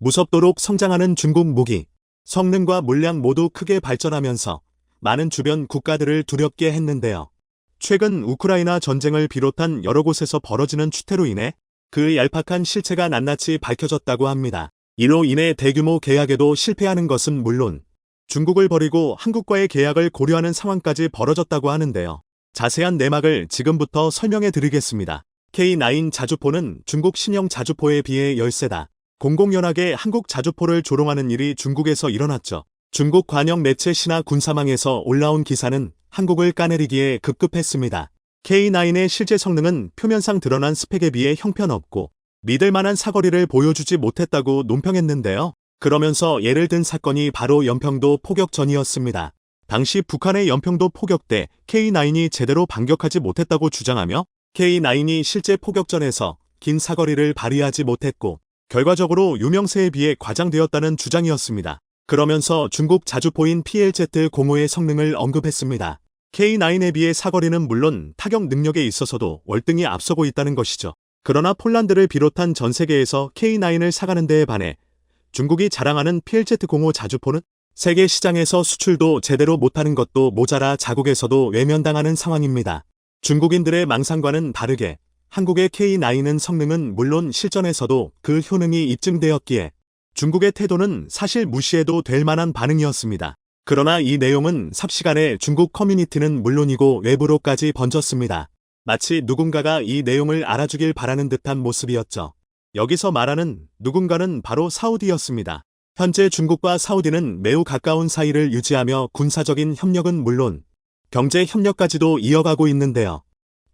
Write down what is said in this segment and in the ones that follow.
무섭도록 성장하는 중국 무기, 성능과 물량 모두 크게 발전하면서 많은 주변 국가들을 두렵게 했는데요. 최근 우크라이나 전쟁을 비롯한 여러 곳에서 벌어지는 추태로 인해 그 얄팍한 실체가 낱낱이 밝혀졌다고 합니다. 이로 인해 대규모 계약에도 실패하는 것은 물론 중국을 버리고 한국과의 계약을 고려하는 상황까지 벌어졌다고 하는데요. 자세한 내막을 지금부터 설명해 드리겠습니다. K9 자주포는 중국 신형 자주포에 비해 열세다. 공공연하게 한국 자주포를 조롱하는 일이 중국에서 일어났죠. 중국 관영 매체 신화 군사망에서 올라온 기사는 한국을 까내리기에 급급했습니다. K9의 실제 성능은 표면상 드러난 스펙에 비해 형편없고 믿을만한 사거리를 보여주지 못했다고 논평했는데요. 그러면서 예를 든 사건이 바로 연평도 포격전이었습니다. 당시 북한의 연평도 포격 때 K9이 제대로 반격하지 못했다고 주장하며 K9이 실제 포격전에서 긴 사거리를 발휘하지 못했고 결과적으로 유명세에 비해 과장되었다는 주장이었습니다. 그러면서 중국 자주포인 PLZ-05의 성능을 언급했습니다. K9에 비해 사거리는 물론 타격 능력에 있어서도 월등히 앞서고 있다는 것이죠. 그러나 폴란드를 비롯한 전 세계에서 K9을 사가는 데에 반해 중국이 자랑하는 PLZ-05 자주포는 세계 시장에서 수출도 제대로 못하는 것도 모자라 자국에서도 외면당하는 상황입니다. 중국인들의 망상과는 다르게 한국의 K9은 성능은 물론 실전에서도 그 효능이 입증되었기에 중국의 태도는 사실 무시해도 될 만한 반응이었습니다. 그러나 이 내용은 삽시간에 중국 커뮤니티는 물론이고 외부로까지 번졌습니다. 마치 누군가가 이 내용을 알아주길 바라는 듯한 모습이었죠. 여기서 말하는 누군가는 바로 사우디였습니다. 현재 중국과 사우디는 매우 가까운 사이를 유지하며 군사적인 협력은 물론 경제 협력까지도 이어가고 있는데요.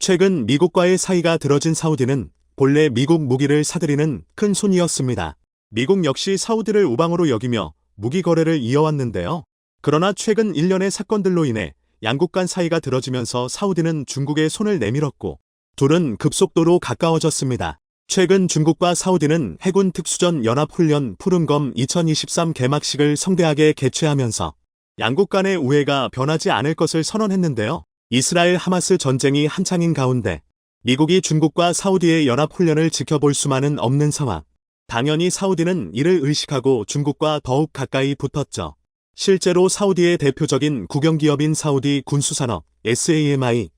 최근 미국과의 사이가 들어진 사우디는 본래 미국 무기를 사들이는 큰 손이었습니다. 미국 역시 사우디를 우방으로 여기며 무기 거래를 이어왔는데요. 그러나 최근 일련의 사건들로 인해 양국 간 사이가 들어지면서 사우디는 중국에 손을 내밀었고 둘은 급속도로 가까워졌습니다. 최근 중국과 사우디는 해군 특수전 연합훈련 푸른검 2023 개막식을 성대하게 개최하면서 양국 간의 우애가 변하지 않을 것을 선언했는데요. 이스라엘 하마스 전쟁이 한창인 가운데 미국이 중국과 사우디의 연합훈련을 지켜볼 수만은 없는 상황. 당연히 사우디는 이를 의식하고 중국과 더욱 가까이 붙었죠. 실제로 사우디의 대표적인 국영기업인 사우디 군수산업 SAMI,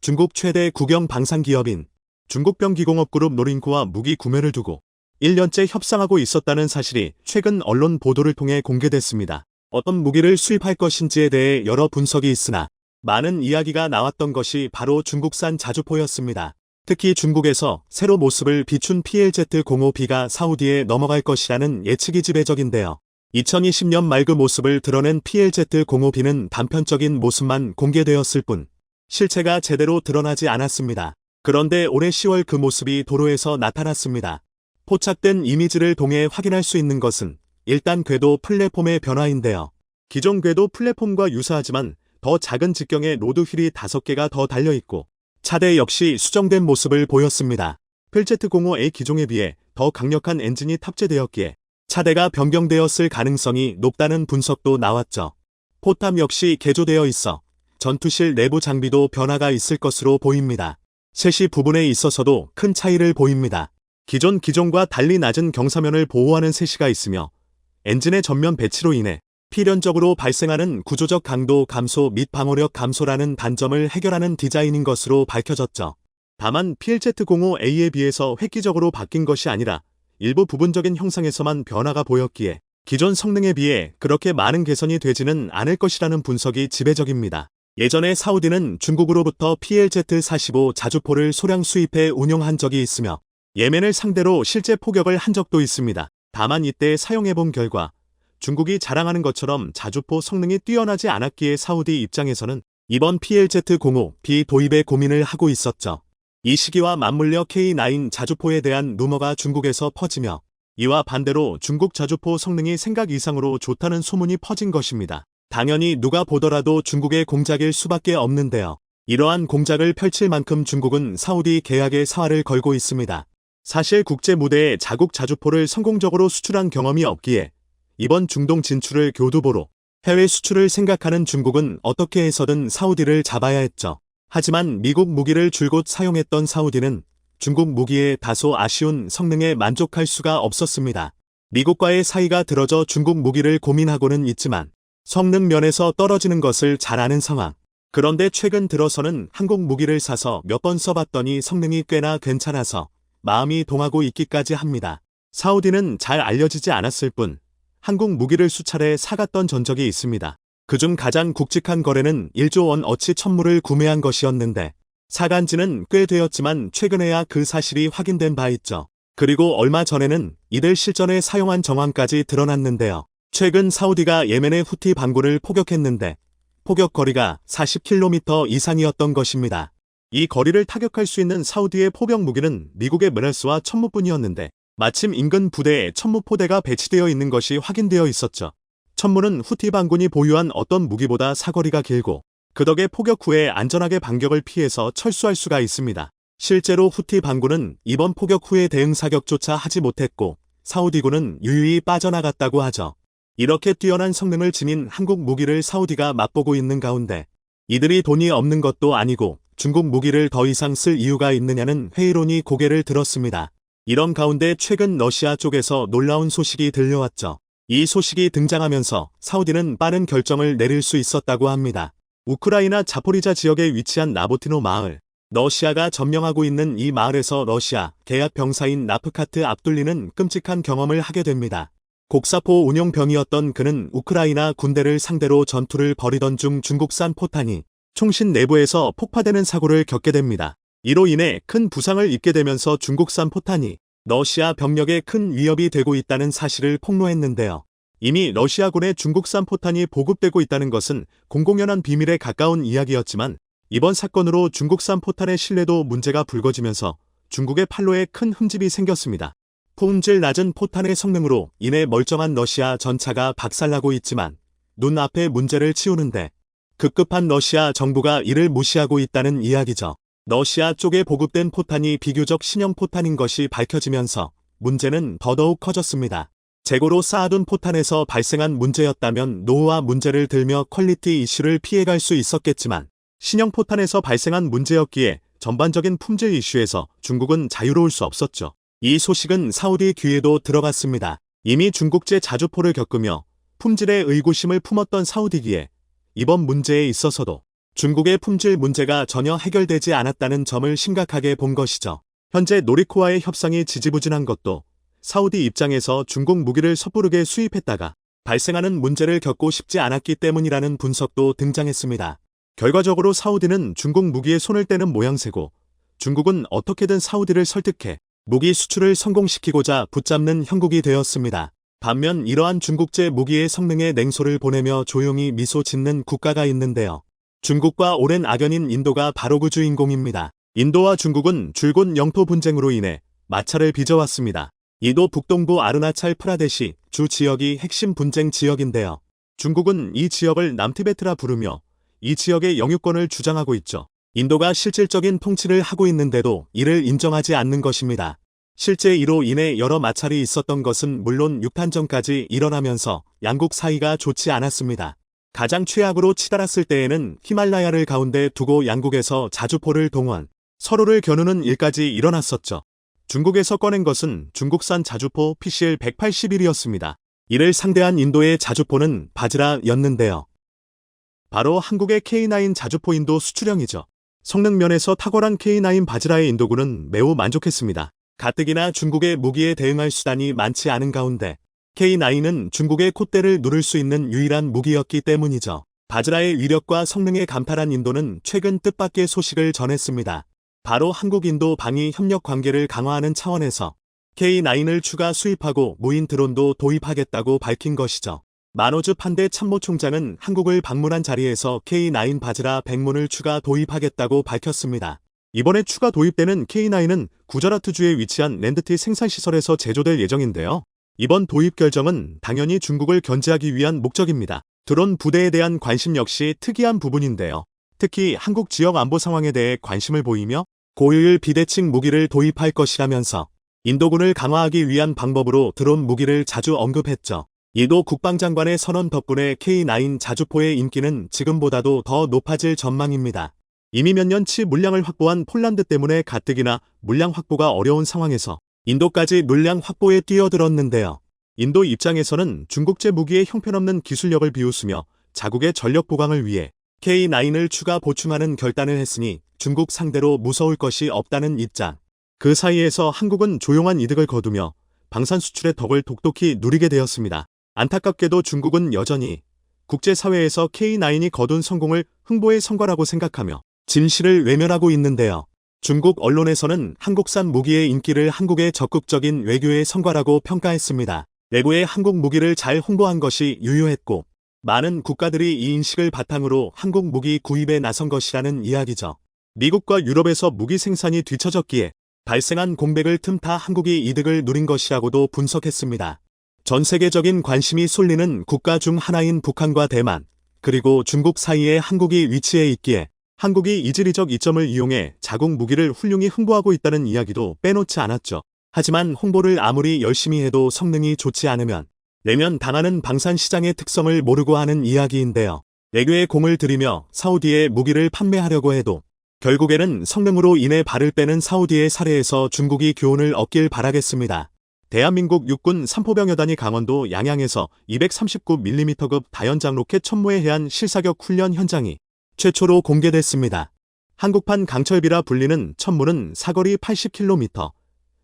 중국 최대 국영 방산기업인 중국병기공업그룹 노린코와 무기 구매를 두고 1년째 협상하고 있었다는 사실이 최근 언론 보도를 통해 공개됐습니다. 어떤 무기를 수입할 것인지에 대해 여러 분석이 있으나 많은 이야기가 나왔던 것이 바로 중국산 자주포였습니다. 특히 중국에서 새로 모습을 비춘 PLZ-05B가 사우디에 넘어갈 것이라는 예측이 지배적인데요. 2020년 말 그 모습을 드러낸 PLZ-05B는 단편적인 모습만 공개되었을 뿐 실체가 제대로 드러나지 않았습니다. 그런데 올해 10월 그 모습이 도로에서 나타났습니다. 포착된 이미지를 통해 확인할 수 있는 것은 일단 궤도 플랫폼의 변화인데요. 기존 궤도 플랫폼과 유사하지만 더 작은 직경에 로드 휠이 5개가 더 달려있고 차대 역시 수정된 모습을 보였습니다. PLZ-05A 기종에 비해 더 강력한 엔진이 탑재되었기에 차대가 변경되었을 가능성이 높다는 분석도 나왔죠. 포탑 역시 개조되어 있어 전투실 내부 장비도 변화가 있을 것으로 보입니다. 셋이 부분에 있어서도 큰 차이를 보입니다. 기존 기종과 달리 낮은 경사면을 보호하는 셋이가 있으며 엔진의 전면 배치로 인해 필연적으로 발생하는 구조적 강도 감소 및 방호력 감소라는 단점을 해결하는 디자인인 것으로 밝혀졌죠. 다만 PLZ-05A에 비해서 획기적으로 바뀐 것이 아니라 일부 부분적인 형상에서만 변화가 보였기에 기존 성능에 비해 그렇게 많은 개선이 되지는 않을 것이라는 분석이 지배적입니다. 예전에 사우디는 중국으로부터 PLZ-45 자주포를 소량 수입해 운용한 적이 있으며 예멘을 상대로 실제 포격을 한 적도 있습니다. 다만 이때 사용해본 결과 중국이 자랑하는 것처럼 자주포 성능이 뛰어나지 않았기에 사우디 입장에서는 이번 PLZ-05B 도입에 고민을 하고 있었죠. 이 시기와 맞물려 K9 자주포에 대한 루머가 중국에서 퍼지며 이와 반대로 중국 자주포 성능이 생각 이상으로 좋다는 소문이 퍼진 것입니다. 당연히 누가 보더라도 중국의 공작일 수밖에 없는데요. 이러한 공작을 펼칠 만큼 중국은 사우디 계약에 사활을 걸고 있습니다. 사실 국제 무대에 자국 자주포를 성공적으로 수출한 경험이 없기에 이번 중동 진출을 교두보로 해외 수출을 생각하는 중국은 어떻게 해서든 사우디를 잡아야 했죠. 하지만 미국 무기를 줄곧 사용했던 사우디는 중국 무기의 다소 아쉬운 성능에 만족할 수가 없었습니다. 미국과의 사이가 들어져 중국 무기를 고민하고는 있지만 성능 면에서 떨어지는 것을 잘 아는 상황. 그런데 최근 들어서는 한국 무기를 사서 몇 번 써봤더니 성능이 꽤나 괜찮아서 마음이 동하고 있기까지 합니다. 사우디는 잘 알려지지 않았을 뿐 한국 무기를 수차례 사갔던 전적이 있습니다. 그중 가장 굵직한 거래는 1조 원 어치 천물을 구매한 것이었는데 사간 지는 꽤 되었지만 최근에야 그 사실이 확인된 바 있죠. 그리고 얼마 전에는 이들 실전에 사용한 정황까지 드러났는데요. 최근 사우디가 예멘의 후티 반군을 포격했는데 포격 거리가 40km 이상이었던 것입니다. 이 거리를 타격할 수 있는 사우디의 포병 무기는 미국의 메르스와 천무뿐이었는데 마침 인근 부대에 천무포대가 배치되어 있는 것이 확인되어 있었죠. 천무는 후티 반군이 보유한 어떤 무기보다 사거리가 길고 그 덕에 포격 후에 안전하게 반격을 피해서 철수할 수가 있습니다. 실제로 후티 반군은 이번 포격 후에 대응 사격조차 하지 못했고 사우디군은 유유히 빠져나갔다고 하죠. 이렇게 뛰어난 성능을 지닌 한국 무기를 사우디가 맛보고 있는 가운데 이들이 돈이 없는 것도 아니고 중국 무기를 더 이상 쓸 이유가 있느냐는 회의론이 고개를 들었습니다. 이런 가운데 최근 러시아 쪽에서 놀라운 소식이 들려왔죠. 이 소식이 등장하면서 사우디는 빠른 결정을 내릴 수 있었다고 합니다. 우크라이나 자포리자 지역에 위치한 나보티노 마을. 러시아가 점령하고 있는 이 마을에서 러시아 계약 병사인 나프카트 압둘리는 끔찍한 경험을 하게 됩니다. 곡사포 운용병이었던 그는 우크라이나 군대를 상대로 전투를 벌이던 중 중국산 포탄이 총신 내부에서 폭파되는 사고를 겪게 됩니다. 이로 인해 큰 부상을 입게 되면서 중국산 포탄이 러시아 병력에 큰 위협이 되고 있다는 사실을 폭로했는데요. 이미 러시아군에 중국산 포탄이 보급되고 있다는 것은 공공연한 비밀에 가까운 이야기였지만 이번 사건으로 중국산 포탄의 신뢰도 문제가 불거지면서 중국의 판로에 큰 흠집이 생겼습니다. 품질 낮은 포탄의 성능으로 인해 멀쩡한 러시아 전차가 박살나고 있지만 눈앞의 문제를 치우는데 급급한 러시아 정부가 이를 무시하고 있다는 이야기죠. 러시아 쪽에 보급된 포탄이 비교적 신형 포탄인 것이 밝혀지면서 문제는 더더욱 커졌습니다. 재고로 쌓아둔 포탄에서 발생한 문제였다면 노후화 문제를 들며 퀄리티 이슈를 피해갈 수 있었겠지만 신형 포탄에서 발생한 문제였기에 전반적인 품질 이슈에서 중국은 자유로울 수 없었죠. 이 소식은 사우디 귀에도 들어갔습니다. 이미 중국제 자주포를 겪으며 품질에 의구심을 품었던 사우디기에 이번 문제에 있어서도 중국의 품질 문제가 전혀 해결되지 않았다는 점을 심각하게 본 것이죠. 현재 노리코와의 협상이 지지부진한 것도 사우디 입장에서 중국 무기를 섣부르게 수입했다가 발생하는 문제를 겪고 싶지 않았기 때문이라는 분석도 등장했습니다. 결과적으로 사우디는 중국 무기에 손을 떼는 모양새고 중국은 어떻게든 사우디를 설득해 무기 수출을 성공시키고자 붙잡는 형국이 되었습니다. 반면 이러한 중국제 무기의 성능에 냉소를 보내며 조용히 미소 짓는 국가가 있는데요. 중국과 오랜 악연인 인도가 바로 그 주인공입니다. 인도와 중국은 줄곧 영토 분쟁으로 인해 마찰을 빚어왔습니다. 인도 북동부 아르나찰 프라데시 주 지역이 핵심 분쟁 지역인데요. 중국은 이 지역을 남티베트라 부르며 이 지역의 영유권을 주장하고 있죠. 인도가 실질적인 통치를 하고 있는데도 이를 인정하지 않는 것입니다. 실제 이로 인해 여러 마찰이 있었던 것은 물론 6탄전까지 일어나면서 양국 사이가 좋지 않았습니다. 가장 최악으로 치달았을 때에는 히말라야를 가운데 두고 양국에서 자주포를 동원, 서로를 겨누는 일까지 일어났었죠. 중국에서 꺼낸 것은 중국산 자주포 PCL 181이었습니다. 이를 상대한 인도의 자주포는 바즈라였는데요. 바로 한국의 K9 자주포 인도 수출형이죠. 성능 면에서 탁월한 K9 바즈라의 인도군은 매우 만족했습니다. 가뜩이나 중국의 무기에 대응할 수단이 많지 않은 가운데 K9은 중국의 콧대를 누를 수 있는 유일한 무기였기 때문이죠. 바즈라의 위력과 성능에 감탄한 인도는 최근 뜻밖의 소식을 전했습니다. 바로 한국-인도 방위 협력 관계를 강화하는 차원에서 K9을 추가 수입하고 무인 드론도 도입하겠다고 밝힌 것이죠. 마노즈 판데 참모총장은 한국을 방문한 자리에서 K9 바즈라 100문을 추가 도입하겠다고 밝혔습니다. 이번에 추가 도입되는 K9은 구자라트주에 위치한 랜드티 생산시설에서 제조될 예정인데요. 이번 도입 결정은 당연히 중국을 견제하기 위한 목적입니다. 드론 부대에 대한 관심 역시 특이한 부분인데요. 특히 한국 지역 안보 상황에 대해 관심을 보이며 고효율 비대칭 무기를 도입할 것이라면서 인도군을 강화하기 위한 방법으로 드론 무기를 자주 언급했죠. 인도 국방장관의 선언 덕분에 K9 자주포의 인기는 지금보다도 더 높아질 전망입니다. 이미 몇 년치 물량을 확보한 폴란드 때문에 가뜩이나 물량 확보가 어려운 상황에서 인도까지 물량 확보에 뛰어들었는데요. 인도 입장에서는 중국제 무기의 형편없는 기술력을 비웃으며 자국의 전력 보강을 위해 K9을 추가 보충하는 결단을 했으니 중국 상대로 무서울 것이 없다는 입장. 그 사이에서 한국은 조용한 이득을 거두며 방산 수출의 덕을 독독히 누리게 되었습니다. 안타깝게도 중국은 여전히 국제사회에서 K9이 거둔 성공을 흥보의 성과라고 생각하며 진실을 외면하고 있는데요. 중국 언론에서는 한국산 무기의 인기를 한국의 적극적인 외교의 성과라고 평가했습니다. 내부의 한국 무기를 잘 홍보한 것이 유효했고 많은 국가들이 이 인식을 바탕으로 한국 무기 구입에 나선 것이라는 이야기죠. 미국과 유럽에서 무기 생산이 뒤처졌기에 발생한 공백을 틈타 한국이 이득을 누린 것이라고도 분석했습니다. 전 세계적인 관심이 쏠리는 국가 중 하나인 북한과 대만, 그리고 중국 사이에 한국이 위치해 있기에 한국이 이 지리적 이점을 이용해 자국 무기를 훌륭히 홍보하고 있다는 이야기도 빼놓지 않았죠. 하지만 홍보를 아무리 열심히 해도 성능이 좋지 않으면 내면 당하는 방산 시장의 특성을 모르고 하는 이야기인데요. 외교에 공을 들이며 사우디에 무기를 판매하려고 해도 결국에는 성능으로 인해 발을 빼는 사우디의 사례에서 중국이 교훈을 얻길 바라겠습니다. 대한민국 육군 삼포병여단이 강원도 양양에서 239mm급 다연장 로켓 천무에 의한 실사격 훈련 현장이 최초로 공개됐습니다. 한국판 강철비라 불리는 천무는 사거리 80km,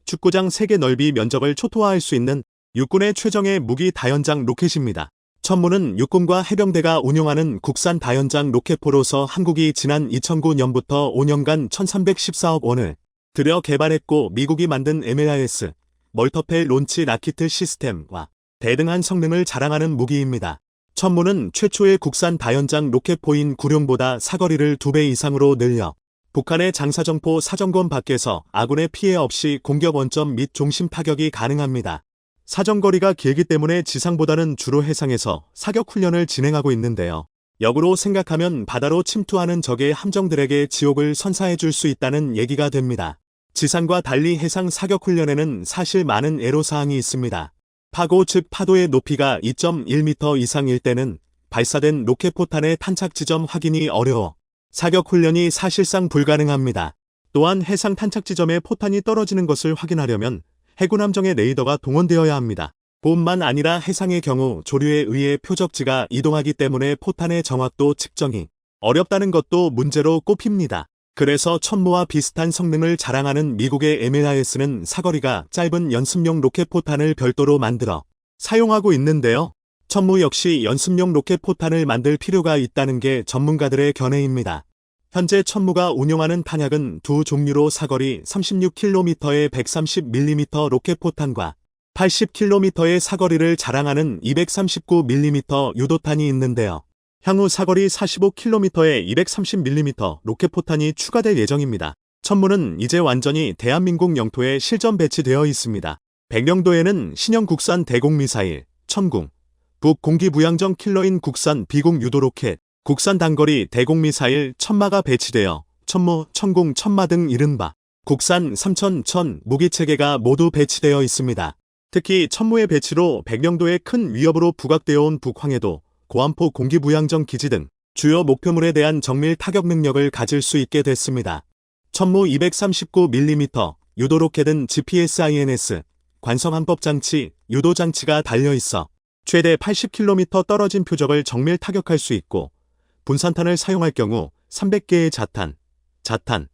축구장 3개 넓이 면적을 초토화할 수 있는 육군의 최정예 무기 다연장 로켓입니다. 천무는 육군과 해병대가 운용하는 국산 다연장 로켓포로서 한국이 지난 2009년부터 5년간 1,314억 원을 들여 개발했고 미국이 만든 MLRS, 멀터펠 론치 라키트 시스템과 대등한 성능을 자랑하는 무기입니다. 천무는 최초의 국산 다연장 로켓포인 구룡보다 사거리를 2배 이상으로 늘려 북한의 장사정포 사정권 밖에서 아군의 피해 없이 공격 원점 및 중심 타격이 가능합니다. 사정거리가 길기 때문에 지상보다는 주로 해상에서 사격 훈련을 진행하고 있는데요. 역으로 생각하면 바다로 침투하는 적의 함정들에게 지옥을 선사해 줄 수 있다는 얘기가 됩니다. 지상과 달리 해상 사격 훈련에는 사실 많은 애로사항이 있습니다. 파고 즉 파도의 높이가 2.1m 이상일 때는 발사된 로켓포탄의 탄착 지점 확인이 어려워 사격 훈련이 사실상 불가능합니다. 또한 해상 탄착 지점에 포탄이 떨어지는 것을 확인하려면 해군 함정의 레이더가 동원되어야 합니다. 뿐만 아니라 해상의 경우 조류에 의해 표적지가 이동하기 때문에 포탄의 정확도 측정이 어렵다는 것도 문제로 꼽힙니다. 그래서 천무와 비슷한 성능을 자랑하는 미국의 MLRS는 사거리가 짧은 연습용 로켓포탄을 별도로 만들어 사용하고 있는데요. 천무 역시 연습용 로켓포탄을 만들 필요가 있다는 게 전문가들의 견해입니다. 현재 천무가 운용하는 탄약은 두 종류로 사거리 36km의 130mm 로켓포탄과 80km의 사거리를 자랑하는 239mm 유도탄이 있는데요. 향후 사거리 45km의 230mm 로켓포탄이 추가될 예정입니다. 천무는 이제 완전히 대한민국 영토에 실전 배치되어 있습니다. 백령도에는 신형 국산 대공미사일, 천궁, 북공기부양정 킬러인 국산 비공 유도로켓, 국산 단거리 대공미사일 천마가 배치되어 천무, 천궁, 천마 등 이른바 국산 3000, 1000 무기체계가 모두 배치되어 있습니다. 특히 천무의 배치로 백령도의 큰 위협으로 부각되어 온 북황해도, 고안포 공기부양정 기지 등 주요 목표물에 대한 정밀 타격 능력을 가질 수 있게 됐습니다. 천무 239mm 유도로켓은 GPSINS, 관성함법장치, 유도장치가 달려있어 최대 80km 떨어진 표적을 정밀 타격할 수 있고 분산탄을 사용할 경우 300개의 자탄,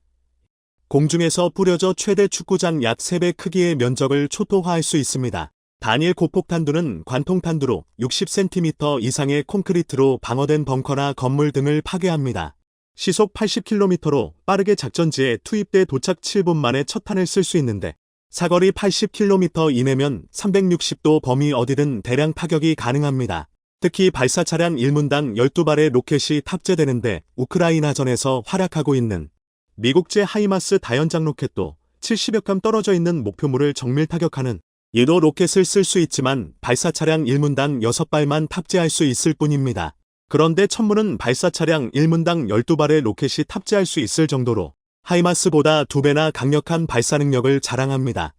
공중에서 뿌려져 최대 축구장 약 3배 크기의 면적을 초토화할 수 있습니다. 단일 고폭탄두는 관통탄두로 60cm 이상의 콘크리트로 방어된 벙커나 건물 등을 파괴합니다. 시속 80km로 빠르게 작전지에 투입돼 도착 7분 만에 첫 탄을 쓸 수 있는데 사거리 80km 이내면 360도 범위 어디든 대량 타격이 가능합니다. 특히 발사 차량 1문당 12발의 로켓이 탑재되는데 우크라이나전에서 활약하고 있는 미국제 하이마스 다연장 로켓도 70여 칸 떨어져 있는 목표물을 정밀 타격하는 얘도 로켓을 쓸 수 있지만 발사 차량 1문당 6발만 탑재할 수 있을 뿐입니다. 그런데 천무는 발사 차량 1문당 12발의 로켓이 탑재할 수 있을 정도로 하이마스보다 2배나 강력한 발사 능력을 자랑합니다.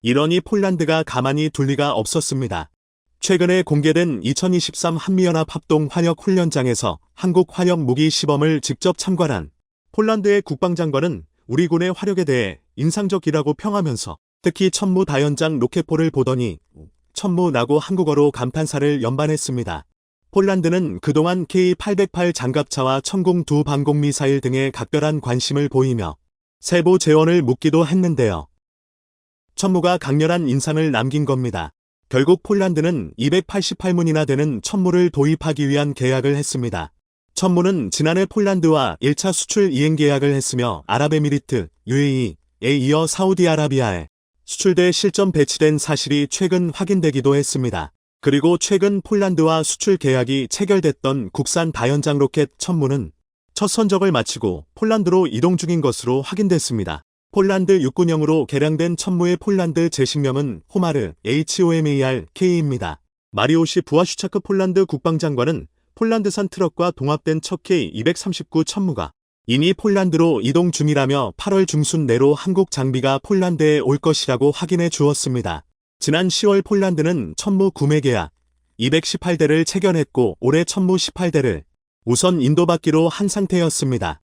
이러니 폴란드가 가만히 둘 리가 없었습니다. 최근에 공개된 2023 한미연합 합동 화력 훈련장에서 한국 화력 무기 시범을 직접 참관한 폴란드의 국방장관은 우리 군의 화력에 대해 인상적이라고 평하면서 특히 천무 다연장 로켓포를 보더니 천무라고 한국어로 감탄사를 연반했습니다. 폴란드는 그동안 K-808 장갑차와 천궁 두 방공미사일 등에 각별한 관심을 보이며 세부 재원을 묻기도 했는데요. 천무가 강렬한 인상을 남긴 겁니다. 결국 폴란드는 288문이나 되는 천무를 도입하기 위한 계약을 했습니다. 천무는 지난해 폴란드와 1차 수출 이행 계약을 했으며 아랍에미리트, UAE에 이어 사우디아라비아에 수출돼 실전 배치된 사실이 최근 확인되기도 했습니다. 그리고 최근 폴란드와 수출 계약이 체결됐던 국산 다연장 로켓 천무는 첫 선적을 마치고 폴란드로 이동 중인 것으로 확인됐습니다. 폴란드 육군용으로 개량된 천무의 폴란드 제식명은 호마르 HOMAR-K입니다. 마리오시 부아슈차크 폴란드 국방장관은 폴란드산 트럭과 동합된 첫 K-239 천무가 이미 폴란드로 이동 중이라며 8월 중순 내로 한국 장비가 폴란드에 올 것이라고 확인해 주었습니다. 지난 10월 폴란드는 천무 구매 계약 218대를 체결했고 올해 천무 18대를 우선 인도받기로 한 상태였습니다.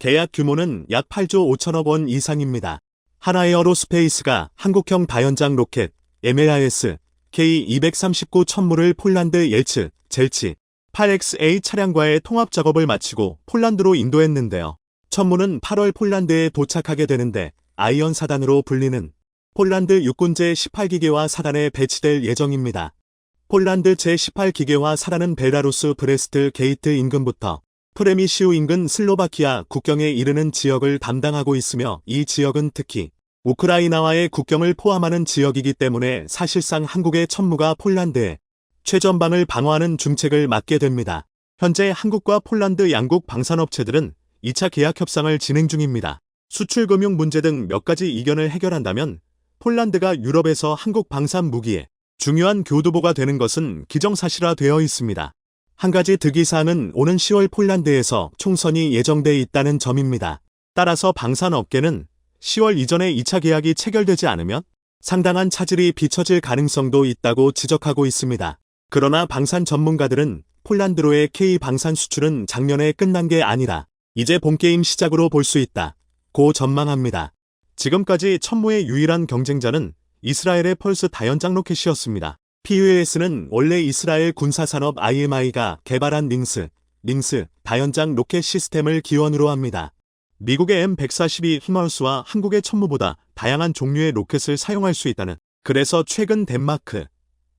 계약 규모는 약 8조 5천억 원 이상입니다. 하나에어로스페이스가 한국형 다연장 로켓 MLRS K-239 천무를 폴란드 옐츠, 젤치 8XA 차량과의 통합 작업을 마치고 폴란드로 인도했는데요. 천무는 8월 폴란드에 도착하게 되는데 아이언 사단으로 불리는 폴란드 육군 제18기계화 사단에 배치될 예정입니다. 폴란드 제18기계화 사단은 벨라루스 브레스트 게이트 인근부터 프레미시우 인근 슬로바키아 국경에 이르는 지역을 담당하고 있으며 이 지역은 특히 우크라이나와의 국경을 포함하는 지역이기 때문에 사실상 한국의 천무가 폴란드에 최전방을 방어하는 중책을 맡게 됩니다. 현재 한국과 폴란드 양국 방산업체들은 2차 계약 협상을 진행 중입니다. 수출 금융 문제 등 몇 가지 이견을 해결한다면 폴란드가 유럽에서 한국 방산 무기에 중요한 교두보가 되는 것은 기정사실화되어 있습니다. 한 가지 특이사항은 오는 10월 폴란드에서 총선이 예정돼 있다는 점입니다. 따라서 방산업계는 10월 이전에 2차 계약이 체결되지 않으면 상당한 차질이 비춰질 가능성도 있다고 지적하고 있습니다. 그러나 방산 전문가들은 폴란드로의 K-방산 수출은 작년에 끝난 게 아니라 이제 본게임 시작으로 볼 수 있다고 전망합니다. 지금까지 천무의 유일한 경쟁자는 이스라엘의 펄스 다연장 로켓이었습니다. PUAS는 원래 이스라엘 군사산업 IMI가 개발한 링스 다연장 로켓 시스템을 기원으로 합니다. 미국의 M142 히마우스와 한국의 천무보다 다양한 종류의 로켓을 사용할 수 있다는, 그래서 최근 덴마크,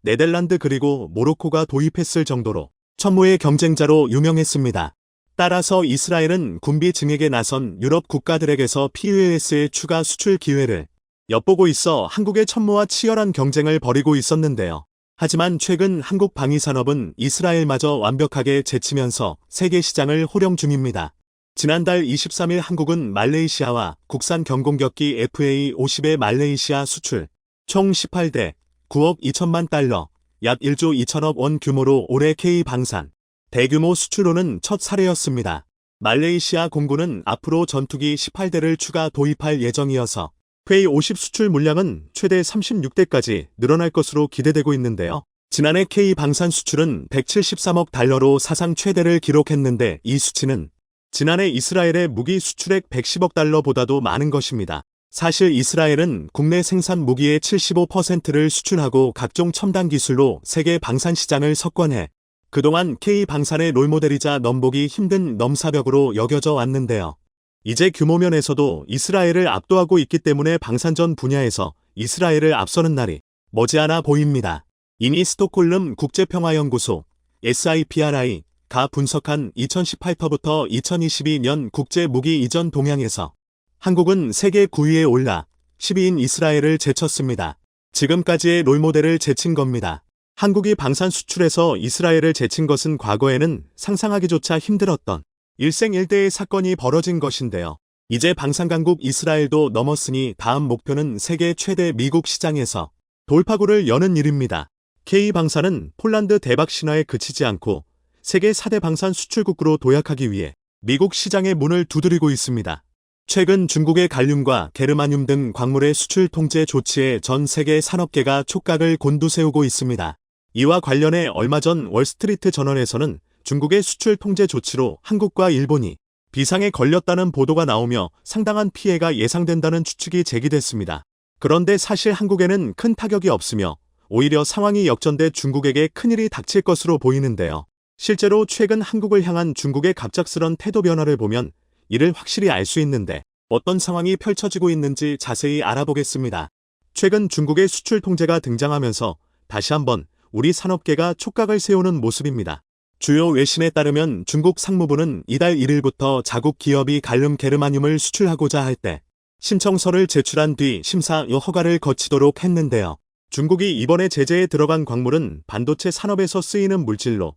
네덜란드 그리고 모로코가 도입했을 정도로 천무의 경쟁자로 유명했습니다. 따라서 이스라엘은 군비 증액에 나선 유럽 국가들에게서 PUAS의 추가 수출 기회를 엿보고 있어 한국의 천무와 치열한 경쟁을 벌이고 있었는데요. 하지만 최근 한국 방위산업은 이스라엘마저 완벽하게 제치면서 세계 시장을 호령 중입니다. 지난달 23일 한국은 말레이시아와 국산 경공격기 FA-50의 말레이시아 수출 총 18대 9억 2천만 달러, 약 1조 2천억 원 규모로 올해 K-방산 대규모 수출로는 첫 사례였습니다. 말레이시아 공군은 앞으로 전투기 18대를 추가 도입할 예정이어서 K-50 수출 물량은 최대 36대까지 늘어날 것으로 기대되고 있는데요. 지난해 K-방산 수출은 173억 달러로 사상 최대를 기록했는데 이 수치는 지난해 이스라엘의 무기 수출액 110억 달러보다도 많은 것입니다. 사실 이스라엘은 국내 생산 무기의 75%를 수출하고 각종 첨단 기술로 세계 방산 시장을 석권해 그동안 K-방산의 롤모델이자 넘보기 힘든 넘사벽으로 여겨져 왔는데요. 이제 규모면에서도 이스라엘을 압도하고 있기 때문에 방산전 분야에서 이스라엘을 앞서는 날이 머지않아 보입니다. 이미 스톡홀름 국제평화연구소 SIPRI가 분석한 2018터부터 2022년 국제무기 이전 동향에서 한국은 세계 9위에 올라 10위인 이스라엘을 제쳤습니다. 지금까지의 롤모델을 제친 겁니다. 한국이 방산 수출에서 이스라엘을 제친 것은 과거에는 상상하기조차 힘들었던 일생일대의 사건이 벌어진 것인데요. 이제 방산강국 이스라엘도 넘었으니 다음 목표는 세계 최대 미국 시장에서 돌파구를 여는 일입니다. K-방산은 폴란드 대박 신화에 그치지 않고 세계 4대 방산 수출국으로 도약하기 위해 미국 시장의 문을 두드리고 있습니다. 최근 중국의 갈륨과 게르마늄 등 광물의 수출 통제 조치에 전 세계 산업계가 촉각을 곤두세우고 있습니다. 이와 관련해 얼마 전 월스트리트 저널에서는 중국의 수출 통제 조치로 한국과 일본이 비상에 걸렸다는 보도가 나오며 상당한 피해가 예상된다는 추측이 제기됐습니다. 그런데 사실 한국에는 큰 타격이 없으며 오히려 상황이 역전돼 중국에게 큰일이 닥칠 것으로 보이는데요. 실제로 최근 한국을 향한 중국의 갑작스런 태도 변화를 보면 이를 확실히 알 수 있는데 어떤 상황이 펼쳐지고 있는지 자세히 알아보겠습니다. 최근 중국의 수출 통제가 등장하면서 다시 한번 우리 산업계가 촉각을 세우는 모습입니다. 주요 외신에 따르면 중국 상무부는 이달 1일부터 자국 기업이 갈륨 게르마늄을 수출하고자 할 때 신청서를 제출한 뒤 심사 허가를 거치도록 했는데요. 중국이 이번에 제재에 들어간 광물은 반도체 산업에서 쓰이는 물질로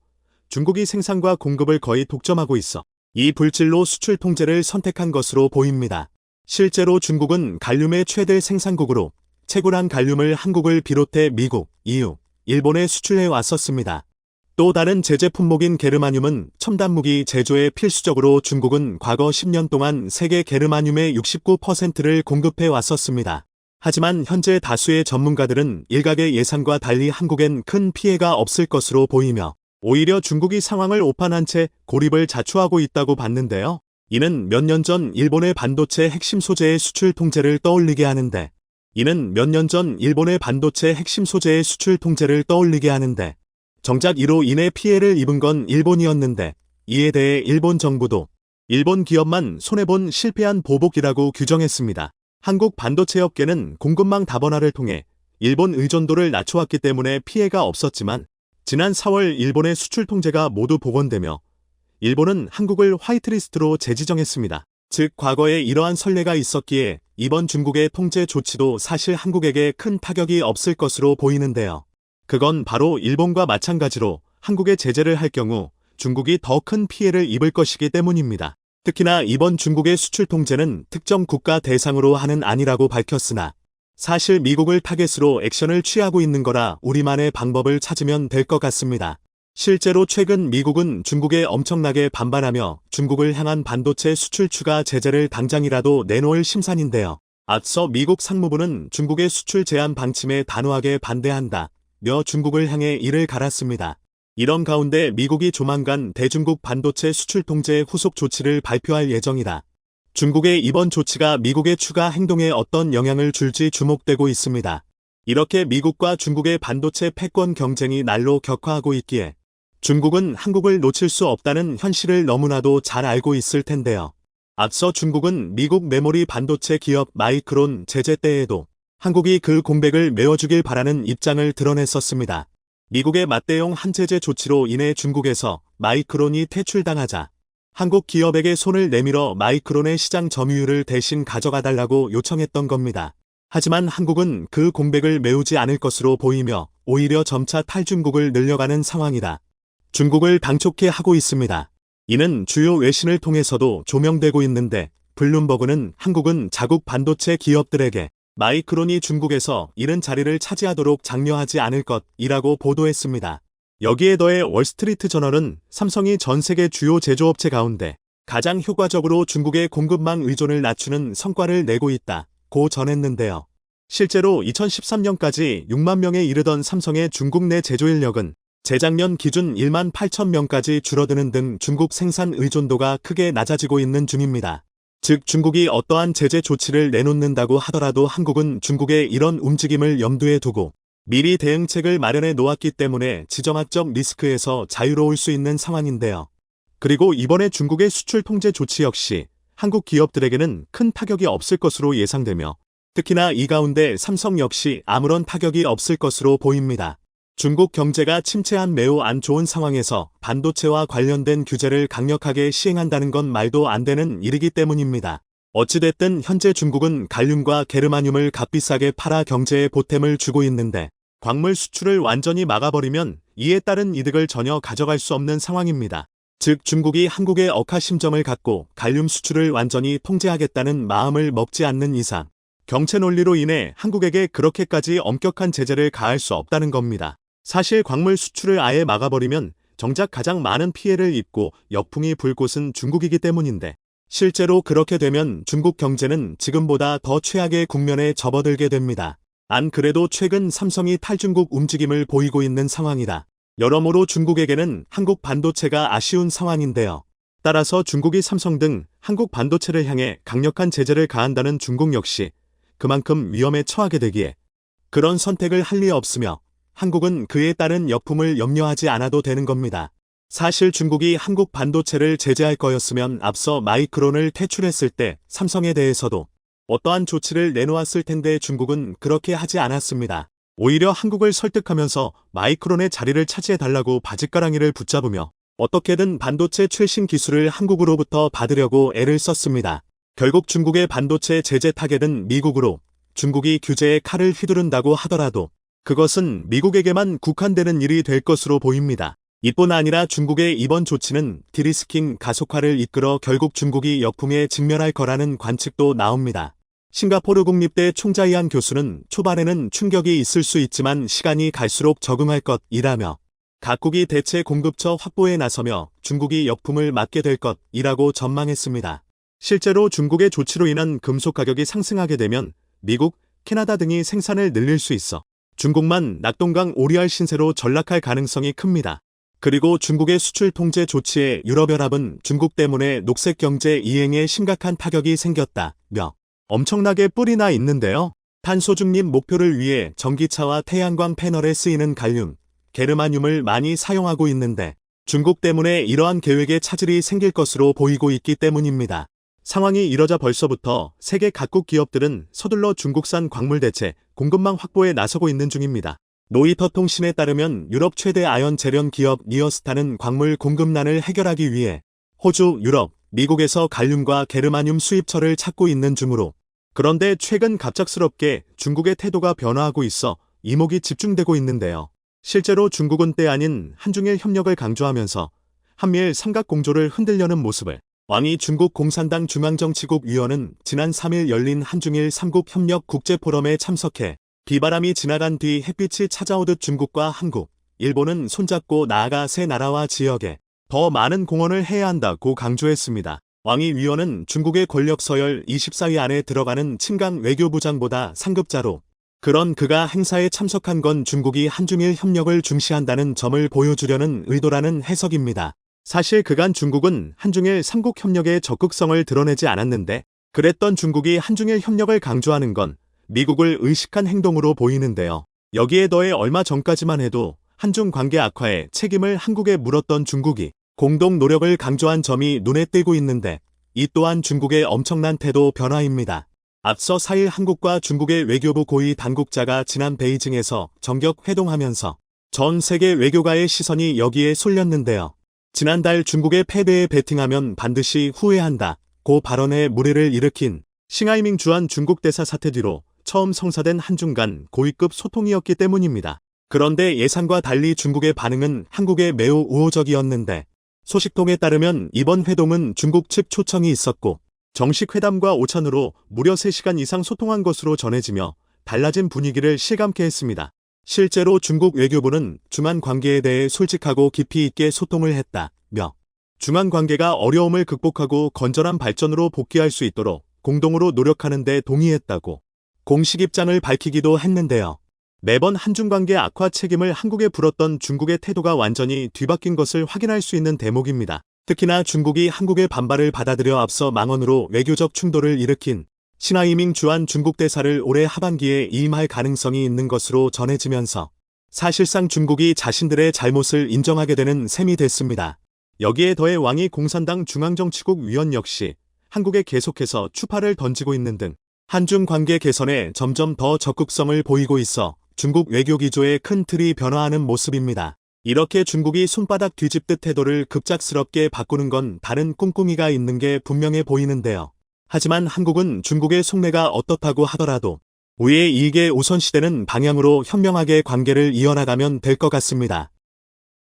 중국이 생산과 공급을 거의 독점하고 있어 이 물질로 수출 통제를 선택한 것으로 보입니다. 실제로 중국은 갈륨의 최대 생산국으로 채굴한 갈륨을 한국을 비롯해 미국, EU, 일본에 수출해 왔었습니다. 또 다른 제재 품목인 게르마늄은 첨단 무기 제조에 필수적으로 중국은 과거 10년 동안 세계 게르마늄의 69%를 공급해 왔었습니다. 하지만 현재 다수의 전문가들은 일각의 예상과 달리 한국엔 큰 피해가 없을 것으로 보이며 오히려 중국이 상황을 오판한 채 고립을 자초하고 있다고 봤는데요. 이는 몇 년 전 일본의 반도체 핵심 소재의 수출 통제를 떠올리게 하는데 정작 이로 인해 피해를 입은 건 일본이었는데 이에 대해 일본 정부도 일본 기업만 손해본 실패한 보복이라고 규정했습니다. 한국 반도체 업계는 공급망 다변화를 통해 일본 의존도를 낮춰왔기 때문에 피해가 없었지만 지난 4월 일본의 수출 통제가 모두 복원되며 일본은 한국을 화이트리스트로 재지정했습니다. 즉 과거에 이러한 선례가 있었기에 이번 중국의 통제 조치도 사실 한국에게 큰 타격이 없을 것으로 보이는데요. 그건 바로 일본과 마찬가지로 한국에 제재를 할 경우 중국이 더 큰 피해를 입을 것이기 때문입니다. 특히나 이번 중국의 수출 통제는 특정 국가 대상으로 하는 아니라고 밝혔으나 사실 미국을 타겟으로 액션을 취하고 있는 거라 우리만의 방법을 찾으면 될 것 같습니다. 실제로 최근 미국은 중국에 엄청나게 반발하며 중국을 향한 반도체 수출 추가 제재를 당장이라도 내놓을 심산인데요. 앞서 미국 상무부는 중국의 수출 제한 방침에 단호하게 반대한다며 중국을 향해 이를 갈았습니다. 이런 가운데 미국이 조만간 대중국 반도체 수출 통제 후속 조치를 발표할 예정이다. 중국의 이번 조치가 미국의 추가 행동에 어떤 영향을 줄지 주목되고 있습니다. 이렇게 미국과 중국의 반도체 패권 경쟁이 날로 격화하고 있기에 중국은 한국을 놓칠 수 없다는 현실을 너무나도 잘 알고 있을 텐데요. 앞서 중국은 미국 메모리 반도체 기업 마이크론 제재 때에도 한국이 그 공백을 메워주길 바라는 입장을 드러냈었습니다. 미국의 맞대응 한제재 조치로 인해 중국에서 마이크론이 퇴출당하자 한국 기업에게 손을 내밀어 마이크론의 시장 점유율을 대신 가져가달라고 요청했던 겁니다. 하지만 한국은 그 공백을 메우지 않을 것으로 보이며 오히려 점차 탈중국을 늘려가는 상황이다. 중국을 당촉해 하고 있습니다. 이는 주요 외신을 통해서도 조명되고 있는데 블룸버그는 한국은 자국 반도체 기업들에게 마이크론이 중국에서 이른 자리를 차지하도록 장려하지 않을 것이라고 보도했습니다. 여기에 더해 월스트리트 저널은 삼성이 전 세계 주요 제조업체 가운데 가장 효과적으로 중국의 공급망 의존을 낮추는 성과를 내고 있다고 전했는데요. 실제로 2013년까지 6만 명에 이르던 삼성의 중국 내 제조 인력은 재작년 기준 1만 8천 명까지 줄어드는 등 중국 생산 의존도가 크게 낮아지고 있는 중입니다. 즉 중국이 어떠한 제재 조치를 내놓는다고 하더라도 한국은 중국의 이런 움직임을 염두에 두고 미리 대응책을 마련해 놓았기 때문에 지정학적 리스크에서 자유로울 수 있는 상황인데요. 그리고 이번에 중국의 수출 통제 조치 역시 한국 기업들에게는 큰 타격이 없을 것으로 예상되며 특히나 이 가운데 삼성 역시 아무런 타격이 없을 것으로 보입니다. 중국 경제가 침체한 매우 안 좋은 상황에서 반도체와 관련된 규제를 강력하게 시행한다는 건 말도 안 되는 일이기 때문입니다. 어찌됐든 현재 중국은 갈륨과 게르마늄을 값비싸게 팔아 경제에 보탬을 주고 있는데 광물 수출을 완전히 막아버리면 이에 따른 이득을 전혀 가져갈 수 없는 상황입니다. 즉 중국이 한국에 억하심정을 갖고 갈륨 수출을 완전히 통제하겠다는 마음을 먹지 않는 이상 경제 논리로 인해 한국에게 그렇게까지 엄격한 제재를 가할 수 없다는 겁니다. 사실 광물 수출을 아예 막아버리면 정작 가장 많은 피해를 입고 역풍이 불 곳은 중국이기 때문인데 실제로 그렇게 되면 중국 경제는 지금보다 더 최악의 국면에 접어들게 됩니다. 안 그래도 최근 삼성이 탈중국 움직임을 보이고 있는 상황이다. 여러모로 중국에게는 한국 반도체가 아쉬운 상황인데요. 따라서 중국이 삼성 등 한국 반도체를 향해 강력한 제재를 가한다는 중국 역시 그만큼 위험에 처하게 되기에 그런 선택을 할 리 없으며 한국은 그에 따른 역풍을 염려하지 않아도 되는 겁니다. 사실 중국이 한국 반도체를 제재할 거였으면 앞서 마이크론을 퇴출했을 때 삼성에 대해서도 어떠한 조치를 내놓았을 텐데 중국은 그렇게 하지 않았습니다. 오히려 한국을 설득하면서 마이크론의 자리를 차지해달라고 바짓가랑이를 붙잡으며 어떻게든 반도체 최신 기술을 한국으로부터 받으려고 애를 썼습니다. 결국 중국의 반도체 제재 타겟은 미국으로 중국이 규제에 칼을 휘두른다고 하더라도 그것은 미국에게만 국한되는 일이 될 것으로 보입니다. 이뿐 아니라 중국의 이번 조치는 디리스킹 가속화를 이끌어 결국 중국이 역풍에 직면할 거라는 관측도 나옵니다. 싱가포르 국립대 총자이안 교수는 초반에는 충격이 있을 수 있지만 시간이 갈수록 적응할 것이라며 각국이 대체 공급처 확보에 나서며 중국이 역풍을 맞게 될 것이라고 전망했습니다. 실제로 중국의 조치로 인한 금속 가격이 상승하게 되면 미국, 캐나다 등이 생산을 늘릴 수 있어 중국만 낙동강 오리알 신세로 전락할 가능성이 큽니다. 그리고 중국의 수출 통제 조치에 유럽연합은 중국 때문에 녹색 경제 이행에 심각한 타격이 생겼다며 엄청나게 뿔이 나 있는데요. 탄소 중립 목표를 위해 전기차와 태양광 패널에 쓰이는 갈륨, 게르마늄을 많이 사용하고 있는데 중국 때문에 이러한 계획에 차질이 생길 것으로 보이고 있기 때문입니다. 상황이 이러자 벌써부터 세계 각국 기업들은 서둘러 중국산 광물 대체 공급망 확보에 나서고 있는 중입니다. 로이터 통신에 따르면 유럽 최대 아연 제련 기업 니어스타는 광물 공급난을 해결하기 위해 호주, 유럽, 미국에서 갈륨과 게르마늄 수입처를 찾고 있는 중으로 그런데 최근 갑작스럽게 중국의 태도가 변화하고 있어 이목이 집중되고 있는데요. 실제로 중국은 때 아닌 한중일 협력을 강조하면서 한미일 삼각공조를 흔들려는 모습을 왕이 중국 공산당 중앙정치국 위원은 지난 3일 열린 한중일 삼국협력 국제포럼에 참석해 비바람이 지나간 뒤 햇빛이 찾아오듯 중국과 한국, 일본은 손잡고 나아가 세 나라와 지역에 더 많은 공헌을 해야 한다고 강조했습니다. 왕이 위원은 중국의 권력 서열 24위 안에 들어가는 친강 외교부장보다 상급자로 그런 그가 행사에 참석한 건 중국이 한중일 협력을 중시한다는 점을 보여주려는 의도라는 해석입니다. 사실 그간 중국은 한중일 삼국협력의 적극성을 드러내지 않았는데 그랬던 중국이 한중일 협력을 강조하는 건 미국을 의식한 행동으로 보이는데요. 여기에 더해 얼마 전까지만 해도 한중 관계 악화에 책임을 한국에 물었던 중국이 공동 노력을 강조한 점이 눈에 띄고 있는데 이 또한 중국의 엄청난 태도 변화입니다. 앞서 4일 한국과 중국의 외교부 고위 당국자가 지난 베이징에서 정격 회동하면서 전 세계 외교가의 시선이 여기에 쏠렸는데요. 지난달 중국의 패배에 베팅하면 반드시 후회한다고 발언에 물의를 일으킨 싱하이밍 주한 중국 대사 사태 뒤로 처음 성사된 한중 간 고위급 소통이었기 때문입니다. 그런데 예상과 달리 중국의 반응은 한국에 매우 우호적이었는데 소식통에 따르면 이번 회동은 중국 측 초청이 있었고 정식 회담과 오찬으로 무려 3시간 이상 소통한 것으로 전해지며 달라진 분위기를 실감케 했습니다. 실제로 중국 외교부는 중한 관계에 대해 솔직하고 깊이 있게 소통을 했다며 중한 관계가 어려움을 극복하고 건전한 발전으로 복귀할 수 있도록 공동으로 노력하는 데 동의했다고 공식 입장을 밝히기도 했는데요. 매번 한중 관계 악화 책임을 한국에 불었던 중국의 태도가 완전히 뒤바뀐 것을 확인할 수 있는 대목입니다. 특히나 중국이 한국의 반발을 받아들여 앞서 망언으로 외교적 충돌을 일으킨 신하이밍 주한 중국 대사를 올해 하반기에 이임할 가능성이 있는 것으로 전해지면서 사실상 중국이 자신들의 잘못을 인정하게 되는 셈이 됐습니다. 여기에 더해 왕이 공산당 중앙정치국 위원 역시 한국에 계속해서 추파를 던지고 있는 등 한중 관계 개선에 점점 더 적극성을 보이고 있어 중국 외교 기조의 큰 틀이 변화하는 모습입니다. 이렇게 중국이 손바닥 뒤집듯 태도를 급작스럽게 바꾸는 건 다른 꿍꿍이가 있는 게 분명해 보이는데요. 하지만 한국은 중국의 속내가 어떻다고 하더라도 우리의 이익의 우선시되는 방향으로 현명하게 관계를 이어나가면 될 것 같습니다.